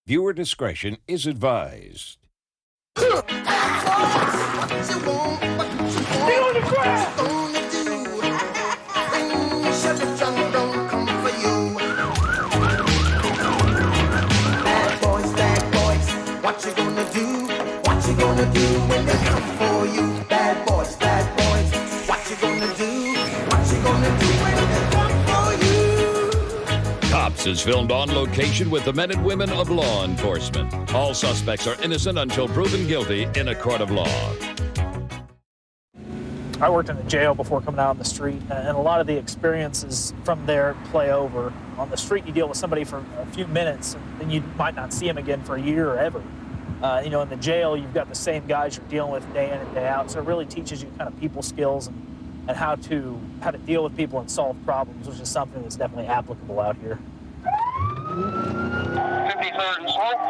Viewer discretion is advised. What you gonna do? What you gonna do when they come for you? Bad boys, what you gonna do? What you gonna do when they come for you? Cops is filmed on location with the men and women of law enforcement. All suspects are innocent until proven guilty in a court of law. I worked in a jail before coming out on the street, and a lot of the experiences from there play over. On the street, you deal with somebody for a few minutes, and then you might not see them again for a year or ever. In the jail, you've got the same guys you're dealing with day in and day out, so it really teaches you kind of people skills and how to deal with people and solve problems, which is something that's definitely applicable out here. 53rd and slope,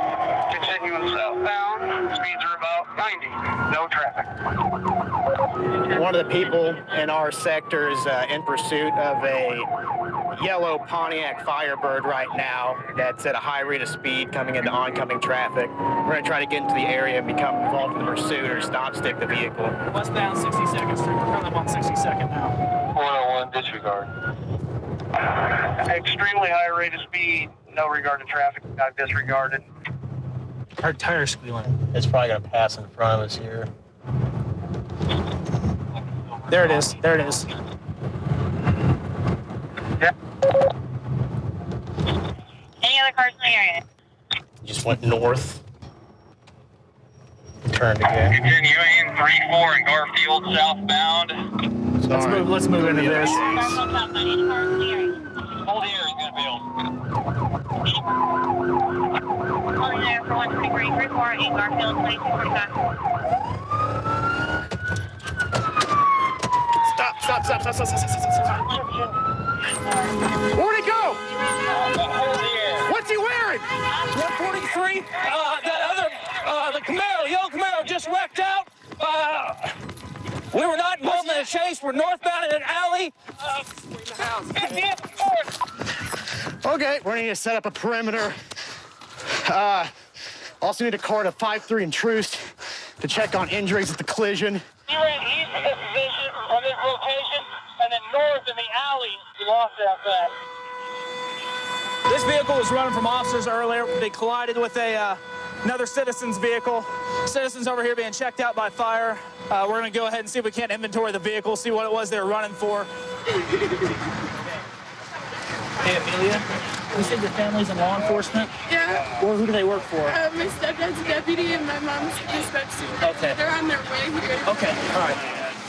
continuing southbound, speeds are about 90, no traffic. One of the people in our sector is in pursuit of a yellow Pontiac Firebird right now that's at a high rate of speed coming into oncoming traffic. We're going to try to get into the area and become involved in the pursuit or stop stick the vehicle. Westbound 62nd Street, we're coming up on 62nd now. 401, disregard. Extremely high rate of speed, no regard to traffic, got disregarded. Our tire squealing. It's probably going to pass in front of us here. There it is. There it is. Yeah. Any other cars in the area? Just went north. Turned again. Continuing 3-4 in Garfield southbound. Let's move into this. Any cars in the area? Hold the area, good Bill. Holding there for 123, 34, 8 Garfield, 2245. Stop. Where'd he go? What's he wearing? 143. The Camaro, yellow Camaro, just wrecked out. We were not involved in a chase. We're northbound in an alley. Okay, we're going to set up a perimeter. Also need a car to 5-3 and Troost to check on injuries at the collision. We ran east of this position, on this location, and then north in the alley. We lost that back. This vehicle was running from officers earlier. They collided with another citizen's vehicle. Citizens over here being checked out by fire. We're going to go ahead and see if we can't inventory the vehicle, see what it was they were running for. Hey, Amelia, you said your family's in law enforcement? Yeah. Well, who do they work for? My stepdad's a deputy and my mom's a dispatch supervisor. Okay. They're on their way here. Okay, all right.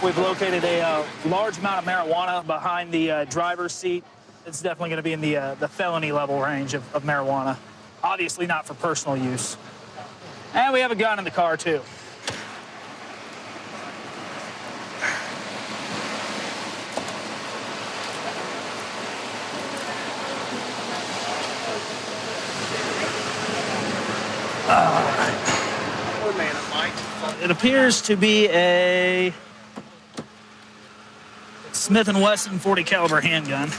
We've located a large amount of marijuana behind the driver's seat. It's definitely going to be in the felony level range of marijuana. Obviously not for personal use. And we have a gun in the car, too. It appears to be a Smith & Wesson .40 caliber handgun.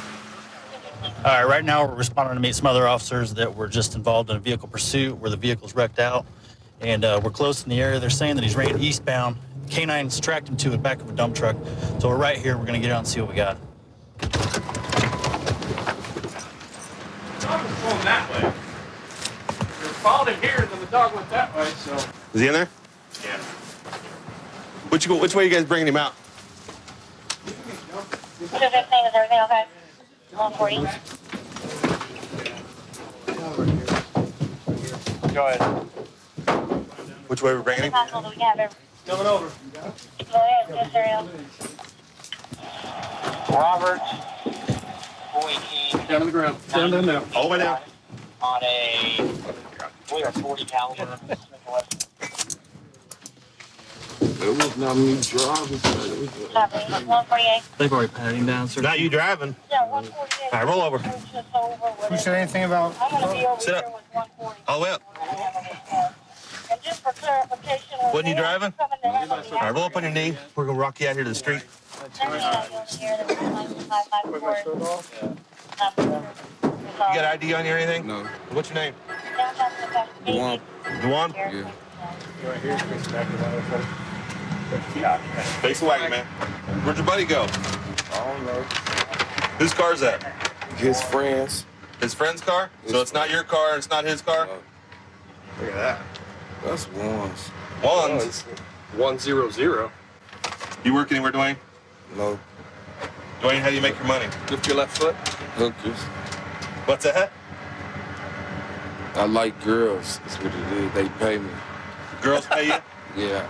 All right, right now we're responding to meet some other officers that were just involved in a vehicle pursuit where the vehicle's wrecked out. And we're close in the area. They're saying that he's ran eastbound. Canines tracked him to the back of a dump truck. So we're right here. We're going to get out and see what we got. Dog was going that way. We followed him here, then the dog went that way, so. Is he in there? Yeah. Which way are you guys bringing him out? 215, is everything okay? 140. Go ahead. Which way are we bringing him? Possible that we can have everything. Coming over. Go ahead, yes, sir. Robert, 418. Down on the ground. Down now. All the way down. On a, we are 40 caliber. It was not me driving. 148. They've already patted him down, sir. Not you driving. Yeah, 148. All right, roll over. You said anything about... I'm going to be over Sit here up. with 140. All the way up. And just for clarification... Wasn't you driving? All right, roll up on your knee. We're going to rock you out here to the street. You got ID on you or anything? No. What's your name? Dewan. Dewan? Yeah. Face the wagon, man. Where'd your buddy go? I don't know. Whose car's that? His friends. His friend's car? So it's not your car, it's not his car? Look at that. That's ones. Ones? 100. You work anywhere, Dwayne? No. Dwayne, how do you make your money? Lift your left foot. Hookers. What's that? I like girls. That's what it is. They pay me. Girls pay you? Yeah.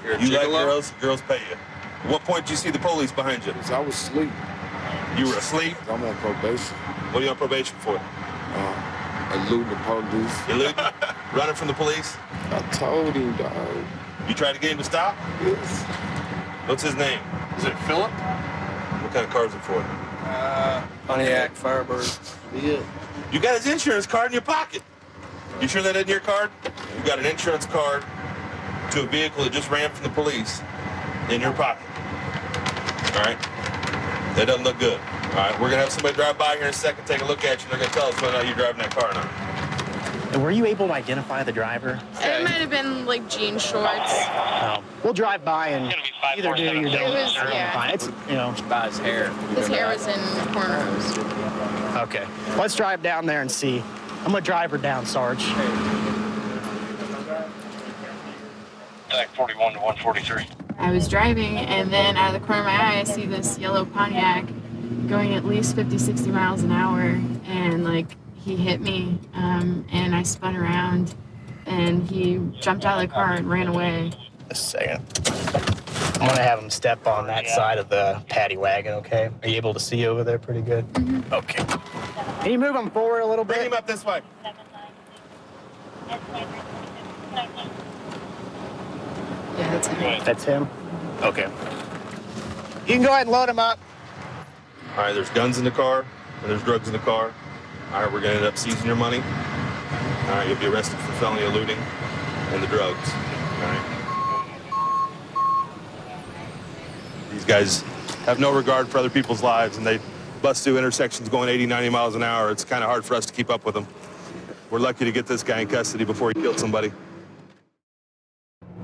You're a You like gigolo? girls, girls pay you. At what point did you see the police behind you? 'Cause I was asleep. You were asleep? I'm on probation. What are you on probation for? Eluding the police. You running from the police? I told him, dog. You tried to get him to stop? Yes. What's his name? Is it Philip? What kind of car is it for? Pontiac Firebird. Yeah. You got his insurance card in your pocket. You sure that isn't your card? You got an insurance card to a vehicle that just ran from the police in your pocket. All right? That doesn't look good. All right, we're gonna have somebody drive by here in a second, take a look at you, and they're gonna tell us whether or not you're driving that car or not. And were you able to identify the driver? It might have been like jean shorts. No. We'll drive by and either do or you don't. It was, Or yeah. fine. It's, you know. About his hair. His hair was in cornrows. Okay. Let's drive down there and see. I'm gonna drive her down, Sarge. Like 41 to 143. I was driving, and then out of the corner of my eye, I see this yellow Pontiac going at least 50, 60 miles an hour, and like he hit me, and I spun around, and he jumped out of the car and ran away. Just a second. I'm gonna have him step on that side of the paddy wagon, okay? Are you able to see over there pretty good? Mm-hmm. Okay. Can you move him forward a little bit? Bring him up this way. Yeah, that's him. That's him? Okay. You can go ahead and load him up. All right, there's guns in the car, and there's drugs in the car. All right, we're gonna end up seizing your money. All right, you'll be arrested for felony eluding and the drugs. All right. These guys have no regard for other people's lives, and they bust through intersections going 80, 90 miles an hour. It's kind of hard for us to keep up with them. We're lucky to get this guy in custody before he killed somebody.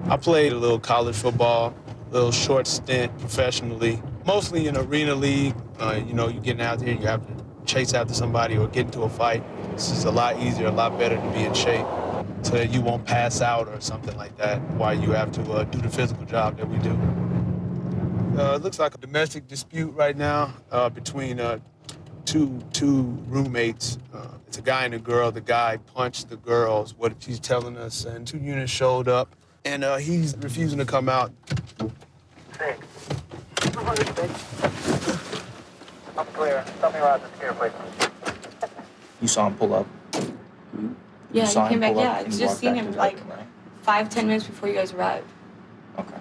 I played a little college football, a little short stint professionally, mostly in arena league. You know, you're getting out there, you have to chase after somebody or get into a fight. This is a lot easier, a lot better to be in shape so that you won't pass out or something like that while you have to do the physical job that we do. It looks like a domestic dispute right now between two roommates. It's a guy and a girl. The guy punched the girls, what he's telling us, and 2 units showed up, and he's refusing to come out. I'm clear. Tell me around the scare, please. You saw him pull up? Yeah, saw he came him back. pull up Yeah, and I he just walked seen back him to like the right? 5-10 minutes before you guys arrived. Okay.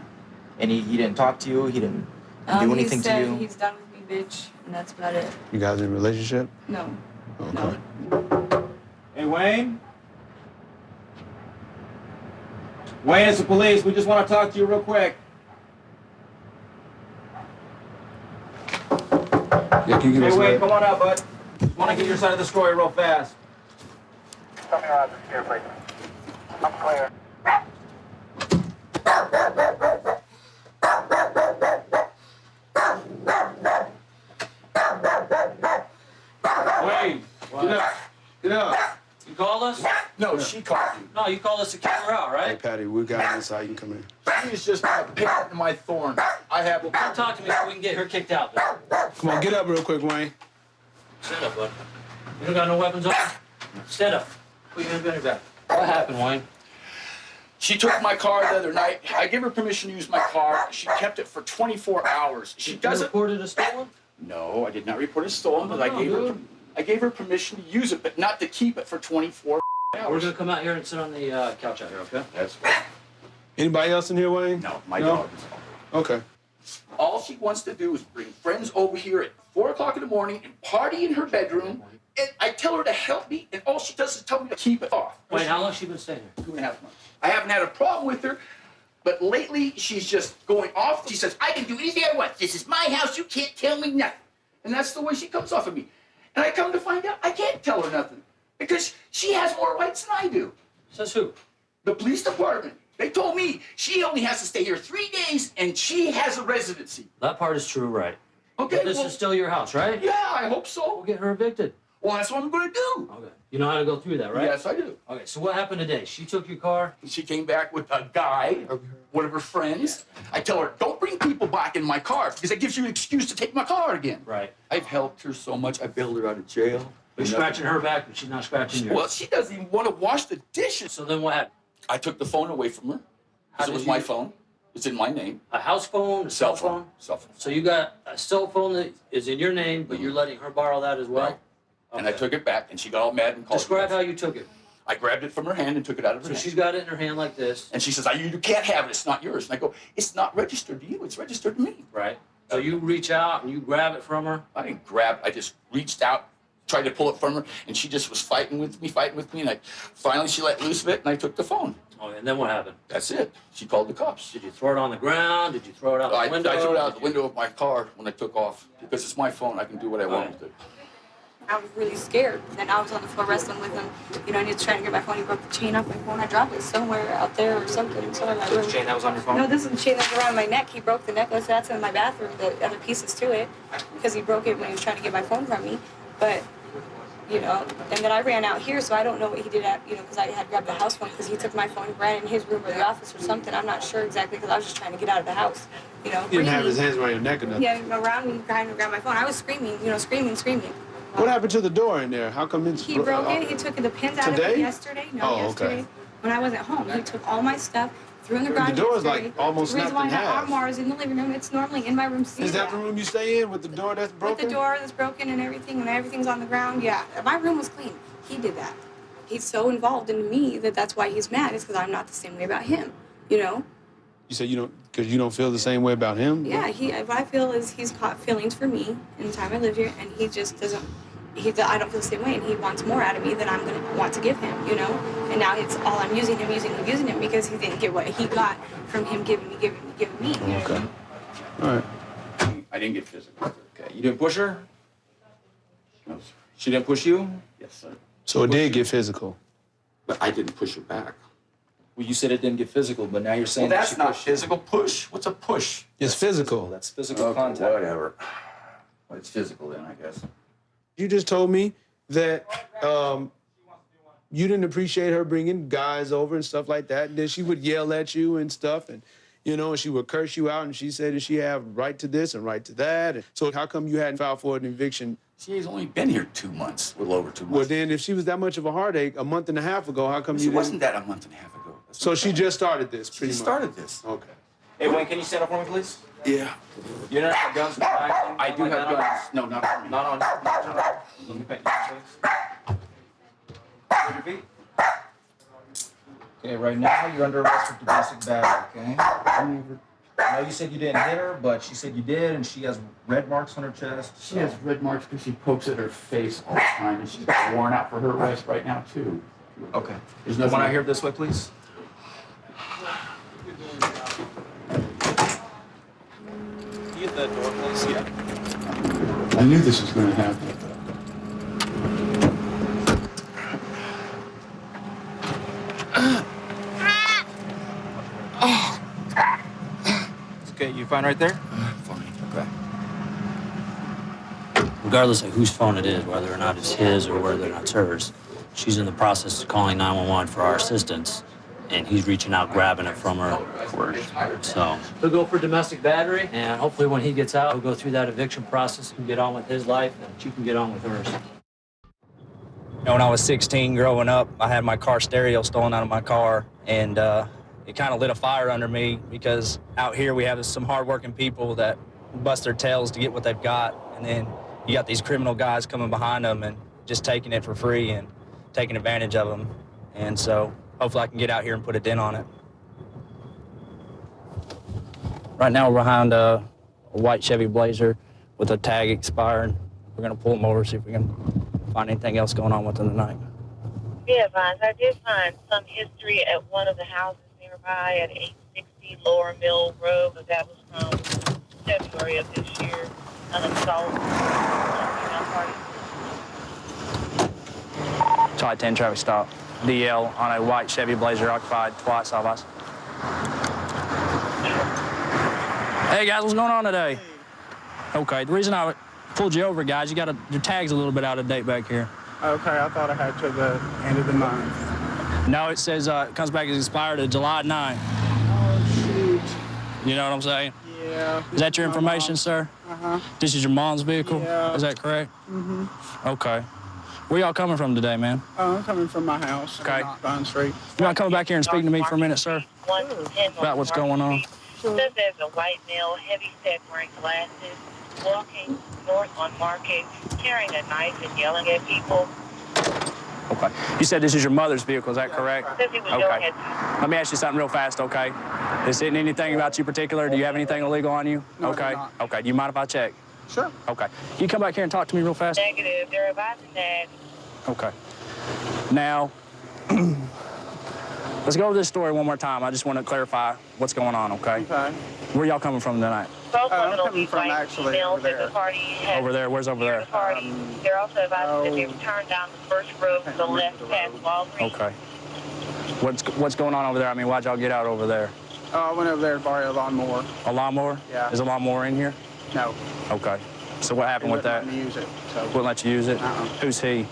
And he didn't talk to you? He didn't do anything he said to you? he's done with me, bitch, and that's about it. You guys in a relationship? No. Okay. No. Hey, Wayne? Wayne, it's the police. We just want to talk to you real quick. Yeah, can you give Hey, us Wayne, a come on out, bud. Just want to get your side of the story real fast. Tell me around the scare, please. I'm clear. Wayne, get up. Get up. You called us? No, she called you. No, you called us to kick her out, Hey, right? Patty, we got it inside. You can come in. She's just a pin in my thorn. I have. Well, come talk to me so we can get her kicked out. Come on, get up real quick, Wayne. Stand up, bud. You don't got no weapons on? Stand up. Put your hands behind your back. What happened, Wayne? She took my car the other night. I gave her permission to use my car. She kept it for 24 hours. She doesn't. Reported it stolen? No, I did not report it stolen, but I gave her permission to use it, but not to keep it for 24 hours. We're gonna come out here and sit on the couch out here, okay? That's fine. Anybody else in here, Wayne? No, my dog is all. Okay. All she wants to do is bring friends over here at 4 o'clock in the morning and party in her bedroom. And I tell her to help me, and all she does is tell me to keep it off. Wayne, how long has she been staying here? 2.5 months. I haven't had a problem with her, but lately she's just going off. She says, I can do anything I want. This is my house. You can't tell me nothing. And that's the way she comes off of me. And I come to find out I can't tell her nothing because she has more rights than I do. Says who? The police department. They told me she only has to stay here 3 days and she has a residency. That part is true, right? Okay, But this is still your house, right? Yeah, I hope so. We'll get her evicted. Well, that's what I'm going to do. Okay. You know how to go through that, right? Yes, I do. Okay, so what happened today? She took your car? She came back with a guy, one of her friends. I tell her, don't bring people back in my car because that gives you an excuse to take my car again. Right. I've helped her so much. I bailed her out of jail. You're scratching her back, but she's not scratching yours. Well, she doesn't even want to wash the dishes. So then what happened? I took the phone away from her. Because it was my phone. It's in my name. A house phone? A cell phone? Cell phone. So you got a cell phone that is in your name, but you're letting her borrow that as well? Right. And I took it back, and she got all mad and called Describe me. how you took it. I grabbed it from her hand and took it out of her So hand. she's got it in her hand like this. And she says, you can't have it. It's not yours. And I go, it's not registered to you. It's registered to me. Right. So you reach out and you grab it from her? I didn't grab it. I just reached out, tried to pull it from her, and she just was fighting with me. And finally she let loose of it, and I took the phone. Oh, and then what happened? That's it. She called the cops. Did you throw it on the ground? Did you throw it out the window? I threw it out the window of my car when I took off. Because it's my phone. I can do what I want with it. I was really scared. Then I was on the floor wrestling with him. You know, and he was trying to get my phone. He broke the chain off my phone. I dropped it somewhere out there or something. Somewhere in my room. The chain that was on your phone? No, this is the chain that's around my neck. He broke the necklace. That's in my bathroom. The other pieces to it, because he broke it when he was trying to get my phone from me. But, you know, and then I ran out here, so I don't know what he did at, you know, because I had grabbed the house phone because he took my phone, ran in his room or the office or something. I'm not sure exactly because I was just trying to get out of the house. You know, He didn't have his hands around your neck or nothing. Yeah, around me trying to grab my phone. I was screaming, you know, screaming. What happened to the door in there? How come it's... He broke it. He took the pins out of Today? it yesterday. No, Oh, yesterday. okay. When I wasn't home, he took all my stuff, threw in the garage. The door's yesterday. like almost The reason snapped why in I have half. armoires in the living room. It's normally in my room. Is that the room you stay in with the door that's broken? With the door that's broken and everything's on the ground. Yeah, my room was clean. He did that. He's so involved in me that's why he's mad. It's because I'm not the same way about him. You know. You said you don't, because you don't feel the same way about him? Yeah, what I feel is he's caught feelings for me in the time I lived here, and he just doesn't. I don't feel the same way, and he wants more out of me than I'm going to want to give him, you know? And now it's all I'm using him because he didn't get what he got from him giving me. Okay. All right. I didn't get physical. Okay, you didn't push her? No, sir. She didn't push you? Yes, sir. So it did get physical. But I didn't push her back. Well, you said it didn't get physical, but now you're saying Well, that that's she not pushed you. physical push. What's a push? It's physical. That's physical Okay, contact. whatever. Well, it's physical then, I guess. You just told me that you didn't appreciate her bringing guys over and stuff like that. And then she would yell at you and stuff. And, you know, and she would curse you out. And she said that she had right to this and right to that. And so how come you hadn't filed for an eviction? She's only been here 2 months, a little over 2 months. Well, then if she was that much of a heartache a month and a half ago, how come She you didn't? wasn't that a month and a half ago. That's So what she I'm just started this, saying. pretty She much. started this. Okay. Hey, Wayne, can you stand up for me, please? Yeah. You don't have guns in the back? I do have guns. No, not for me. Not on you. Let me pay you, please. Put your feet. Okay, right now you're under arrest for domestic battery, okay? I know you said you didn't hit her, but she said you did, and she has red marks on her chest. She has red marks because she pokes at her face all the time, and she's worn out for her arrest right now, too. Okay. There's nothing. Want to hear this way, please? Can you get that door, please? Yeah. I knew this was going to happen. Okay, you fine right there? Fine. Okay. Regardless of whose phone it is, whether or not it's his or whether or not it's hers, she's in the process of calling 911 for our assistance, and he's reaching out, grabbing it from her. So he'll go for domestic battery, and hopefully when he gets out, he'll go through that eviction process and get on with his life, and she can get on with hers. You know, when I was 16 growing up, I had my car stereo stolen out of my car, and it kind of lit a fire under me because out here we have some hardworking people that bust their tails to get what they've got, and then you got these criminal guys coming behind them and just taking it for free and taking advantage of them. And so hopefully I can get out here and put a dent on it. Right now we're behind a white Chevy Blazer with a tag expired. We're gonna pull them over, see if we can find anything else going on with them tonight. Be advised, I did find some history at one of the houses nearby at 860 Lower Mill Road, but that was from February of this year. An assault. Charlie 10 traffic stop. DL on a white Chevy Blazer occupied twice, Savas. Hey guys, what's going on today? Okay, the reason I pulled you over, guys, your tag's a little bit out of date back here. Okay, I thought I had to the end of the month. No, it says it comes back as expired to July 9. Oh, shoot. You know what I'm saying? Yeah. Is that your information, sir? Uh-huh. This is your mom's vehicle? Yeah. Is that correct? Mm-hmm. Okay. Where y'all coming from today, man? Oh, I'm coming from my house. Okay. On Vine Street. You want to come back here and speak to me for a minute, sir? About what's going on? Says there's a white male, heavy set, wearing glasses, walking north on Market, carrying a knife and yelling at people. Okay. You said this is your mother's vehicle, is that correct? Says he was going at Let me ask you something real fast, okay? Is it anything about you particular? Do you have anything illegal on you? No, okay. I do not. Okay. Do you mind if I check? Sure. Okay. Can you come back here and talk to me real fast? negative. They're advising that. Okay. Now, let's go over this story one more time. I just want to clarify what's going on, okay? Okay. Where y'all coming from tonight? Both I'm women will coming be from white actually females over at the there. party. Has Over there? Where's over near there? The party. They're also advising that they turn down the first road to the left past Walgreens. Okay. What's going on over there? I mean, why'd y'all get out over there? Oh, I went over there to borrow a lawnmower. A lawnmower? Yeah. Is a lawnmower in here? No. Okay. So what happened They with wouldn't that? let me use it. So. Wouldn't let you use it? Who's he?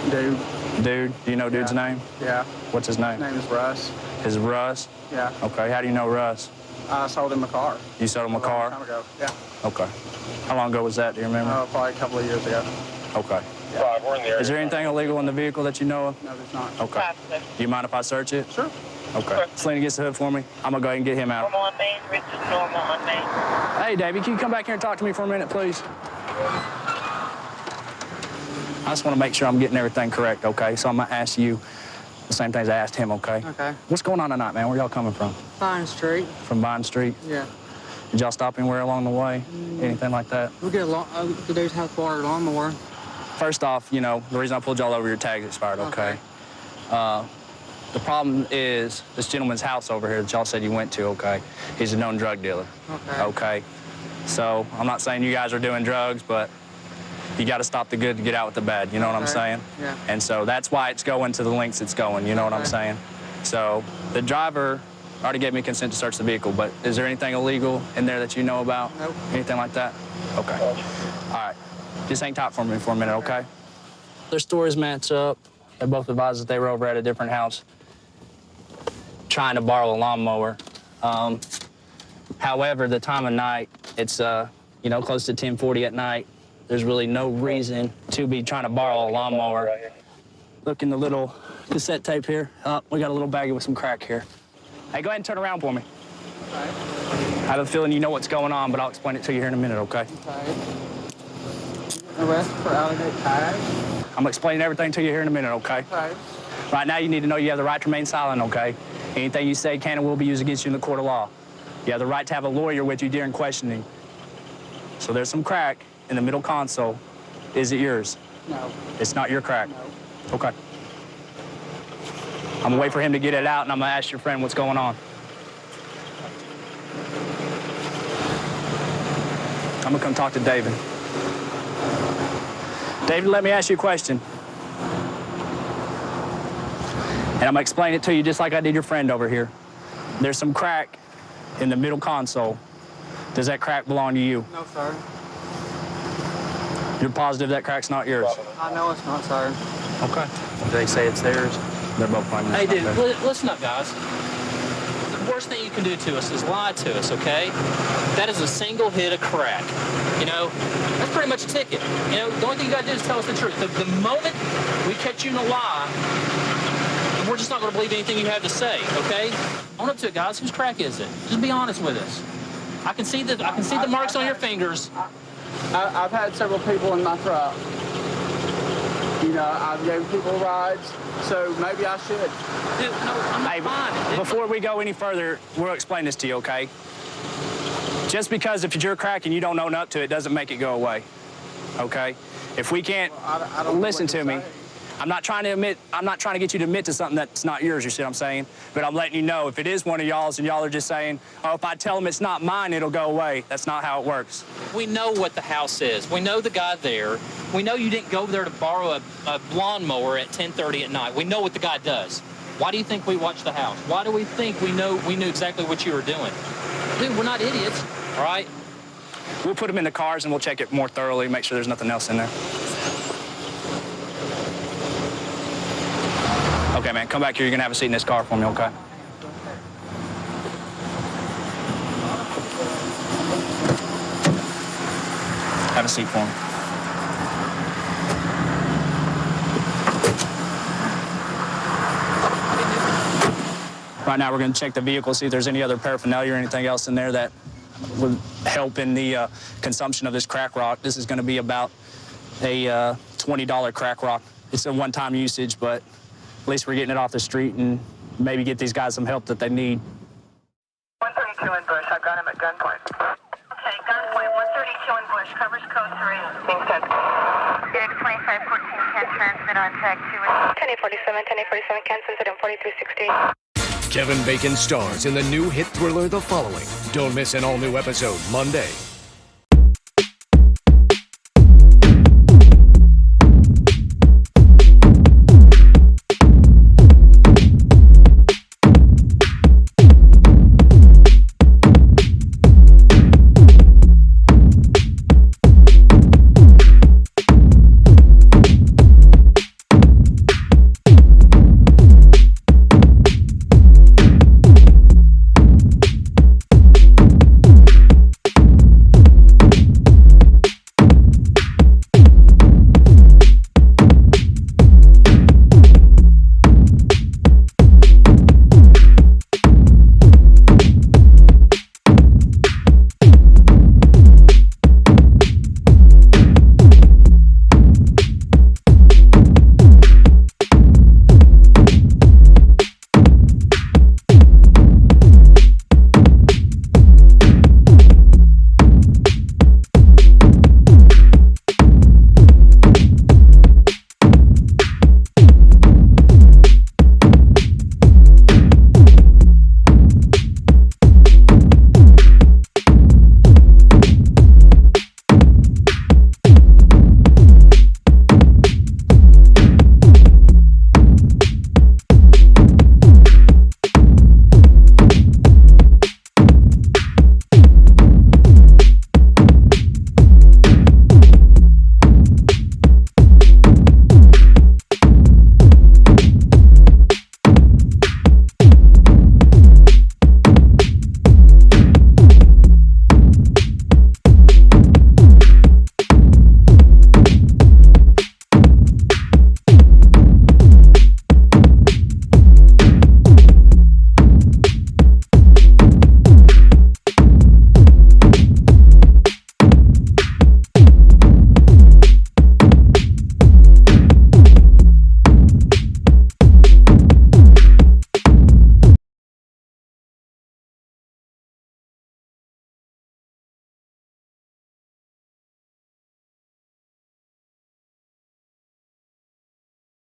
Dude. Dude? Do you know dude's name? Yeah. What's his name? His name is Russ. Is Russ? Yeah. Okay. How do you know Russ? I sold him a car. You sold him a long car? time ago. Yeah. Okay. How long ago was that? Do you remember? Probably a couple of years ago. Okay. Yeah. We're in the area. Is there anything illegal in the vehicle that you know of? No, there's not. Okay. Do you mind if I search it? Sure. Okay. Selena gets the hood for me. I'm going to go ahead and get him out. Normal on Main, Richard, normal on Main. Hey, Davey, can you come back here and talk to me for a minute, please? I just want to make sure I'm getting everything correct, okay? So I'm going to ask you the same things I asked him, okay? Okay. What's going on tonight, man? Where y'all coming from? Vine Street. From Vine Street? Yeah. Did y'all stop anywhere along the way? Anything like that? We get the dude's house borrowed lawnmower. First off, you know, the reason I pulled y'all over, your tag's expired, okay? The problem is this gentleman's house over here that y'all said you went to, okay? He's a known drug dealer. Okay. Okay. So I'm not saying you guys are doing drugs, but you got to stop the good to get out with the bad. You know what I'm Okay. saying? Yeah. And so that's why it's going to the lengths it's going. You know what I'm Okay. saying? So the driver already gave me consent to search the vehicle, but is there anything illegal in there that you know about? Nope. Anything like that? Okay. All right. Just hang tight for me for a minute, okay? Their stories match up. They both advised that they were over at a different house trying to borrow a lawnmower. However, the time of night, it's close to 10:40 at night. There's really no reason to be trying to borrow a lawnmower. Look in the little cassette tape here. We got a little baggie with some crack here. Hey, go ahead and turn around for me. I have a feeling you know what's going on, but I'll explain it to you here in a minute, okay? Okay. Arrest for allegate tag. I'm explaining everything to you here in a minute, okay? Okay. Right now, you need to know you have the right to remain silent, okay? Anything you say can and will be used against you in the court of law. You have the right to have a lawyer with you during questioning. So there's some crack in the middle console. Is it yours? No. It's not your crack? No. Okay. I'm gonna wait for him to get it out, and I'm gonna ask your friend what's going on. I'm gonna come talk to David. David, let me ask you a question. And I'm gonna explain it to you just like I did your friend over here. There's some crack in the middle console. Does that crack belong to you? No, sir. You're positive that crack's not yours? I know it's not, sir. Okay. Do they say it's theirs? They're both claiming Hey, it's dude, not theirs. listen up, guys. The worst thing you can do to us is lie to us, okay? That is a single hit of crack. You know, that's pretty much a ticket. You know, the only thing you gotta do is tell us the truth. The moment we catch you in a lie, we're just not gonna believe anything you have to say, okay? Own up to it, guys. Whose crack is it? Just be honest with us. I can see the marks on your fingers. I've had several people in my truck. You know, I've given people rides, so maybe I should. Dude, no, I'm not fine. Before we go any further, we'll explain this to you, okay? Just because if you're crack and you don't own up to it doesn't make it go away, okay? If we can't, I don't know listen what to me. say. I'm not trying to get you to admit to something that's not yours, you see what I'm saying? But I'm letting you know if it is one of y'all's and y'all are just saying, oh, if I tell them it's not mine, it'll go away. That's not how it works. We know what the house is. We know the guy there. We know you didn't go there to borrow a lawnmower at 10:30 at night. We know what the guy does. Why do you think we watched the house? Why do we think we knew exactly what you were doing? Dude, we're not idiots, all right? We'll put them in the cars and we'll check it more thoroughly, make sure there's nothing else in there. Okay, man, come back here. You're gonna have a seat in this car for me, okay? Have a seat for me. Right now, we're gonna check the vehicle, see if there's any other paraphernalia or anything else in there that would help in the consumption of this crack rock. This is gonna be about a $20 crack rock. It's a one-time usage, but at least we're getting it off the street and maybe get these guys some help that they need. 132 in Bush. I've got him at gunpoint. Okay, gunpoint. 132 in Bush. Covers code 3. Being sent. Phoenix 2514 can transmit on tag 2. 10847, 10847 can transmit on 4360. Kevin Bacon stars in the new hit thriller The Following. Don't miss an all-new episode Monday.